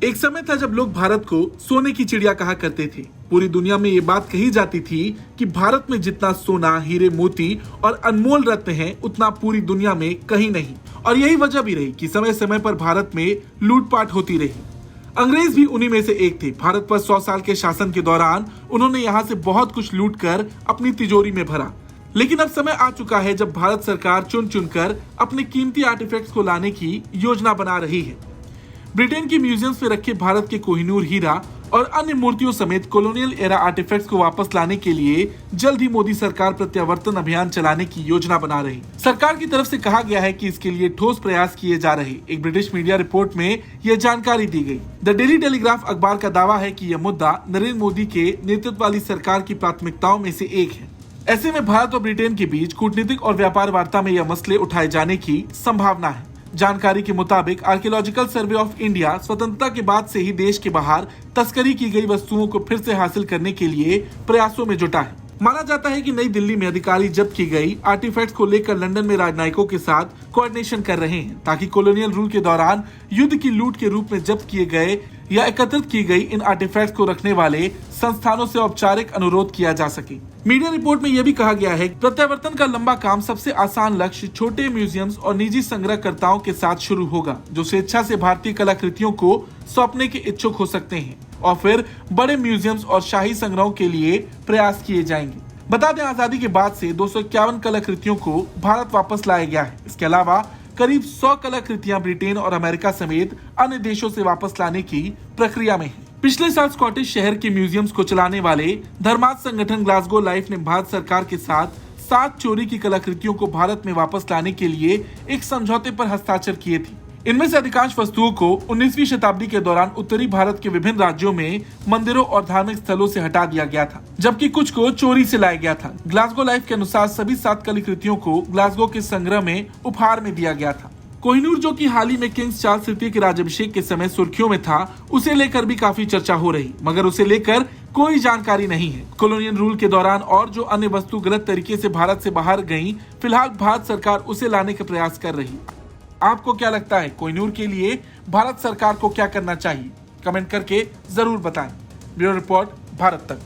एक समय था जब लोग भारत को सोने की चिड़िया कहा करते थे। पूरी दुनिया में ये बात कही जाती थी कि भारत में जितना सोना, हीरे, मोती और अनमोल रत्न हैं, उतना पूरी दुनिया में कहीं नहीं। और यही वजह भी रही कि समय समय पर भारत में लूटपाट होती रही। अंग्रेज भी उन्हीं में से एक थे। भारत पर 100 साल के शासन के दौरान उन्होंने यहाँ से बहुत कुछ लूट कर अपनी तिजोरी में भरा। लेकिन अब समय आ चुका है जब भारत सरकार चुन चुनकर अपने कीमती आर्टिफैक्ट्स को लाने की योजना बना रही है। ब्रिटेन के म्यूजियम्स में रखे भारत के कोहिनूर हीरा और अन्य मूर्तियों समेत कॉलोनियल एरा आर्टिफैक्ट्स को वापस लाने के लिए जल्द ही मोदी सरकार प्रत्यावर्तन अभियान चलाने की योजना बना रही। सरकार की तरफ से कहा गया है कि इसके लिए ठोस प्रयास किए जा रहे। एक ब्रिटिश मीडिया रिपोर्ट में यह जानकारी दी गई। द डेली टेलीग्राफ अखबार का दावा है कि यह मुद्दा नरेंद्र मोदी के नेतृत्व वाली सरकार की प्राथमिकताओं में से एक है। ऐसे में भारत और ब्रिटेन के बीच कूटनीतिक और व्यापार वार्ता में यह मसले उठाए जाने की संभावना है। जानकारी के मुताबिक आर्कियोलॉजिकल सर्वे ऑफ इंडिया स्वतंत्रता के बाद से ही देश के बाहर तस्करी की गई वस्तुओं को फिर से हासिल करने के लिए प्रयासों में जुटा है। माना जाता है कि नई दिल्ली में अधिकारी जब्त की गई आर्टिफैक्ट्स को लेकर लंदन में राजनयिकों के साथ कोऑर्डिनेशन कर रहे हैं, ताकि कॉलोनियल रूल के दौरान युद्ध की लूट के रूप में जब्त किए गए या एकत्रित की गई इन आर्टिफैक्ट्स को रखने वाले संस्थानों से औपचारिक अनुरोध किया जा सके। मीडिया रिपोर्ट में यह भी कहा गया है कि प्रत्यावर्तन का लंबा काम सबसे आसान लक्ष्य छोटे म्यूजियम्स और निजी संग्रहकर्ताओं के साथ शुरू होगा, जो स्वेच्छा से भारतीय कलाकृतियों को सौंपने के इच्छुक हो सकते हैं, और फिर बड़े म्यूजियम्स और शाही संग्रहों के लिए प्रयास किए जाएंगे। बता दें, आजादी के बाद से 251 कलाकृतियों को भारत वापस लाया गया है। इसके अलावा करीब 100 कलाकृतियां ब्रिटेन और अमेरिका समेत अन्य देशों से वापस लाने की प्रक्रिया में है। पिछले साल स्कॉटिश शहर के म्यूजियम्स को चलाने वाले धर्मार्थ संगठन ग्लासगो लाइफ ने भारत सरकार के साथ 7 चोरी की कलाकृतियों को भारत में वापस लाने के लिए एक समझौते पर हस्ताक्षर किए थे। इनमें से अधिकांश वस्तुओं को 19वीं शताब्दी के दौरान उत्तरी भारत के विभिन्न राज्यों में मंदिरों और धार्मिक स्थलों से हटा दिया गया था, जबकि कुछ को चोरी से लाया गया था। ग्लासगो लाइफ के अनुसार सभी 7 कलाकृतियों को ग्लासगो के संग्रह में उपहार में दिया गया था। कोहिनूर, जो कि हाल ही में किंग्स चार्ल्स तृतीय के राज्याभिषेक के समय सुर्खियों में था, उसे लेकर भी काफी चर्चा हो रही, मगर उसे लेकर कोई जानकारी नहीं है। कॉलोनियल रूल के दौरान और जो अन्य वस्तु गलत तरीके से भारत से बाहर गयी, फिलहाल भारत सरकार उसे लाने का प्रयास कर रही। आपको क्या लगता है, कोहिनूर के लिए भारत सरकार को क्या करना चाहिए? कमेंट करके जरूर बताएं। ब्यूरो रिपोर्ट, भारत तक।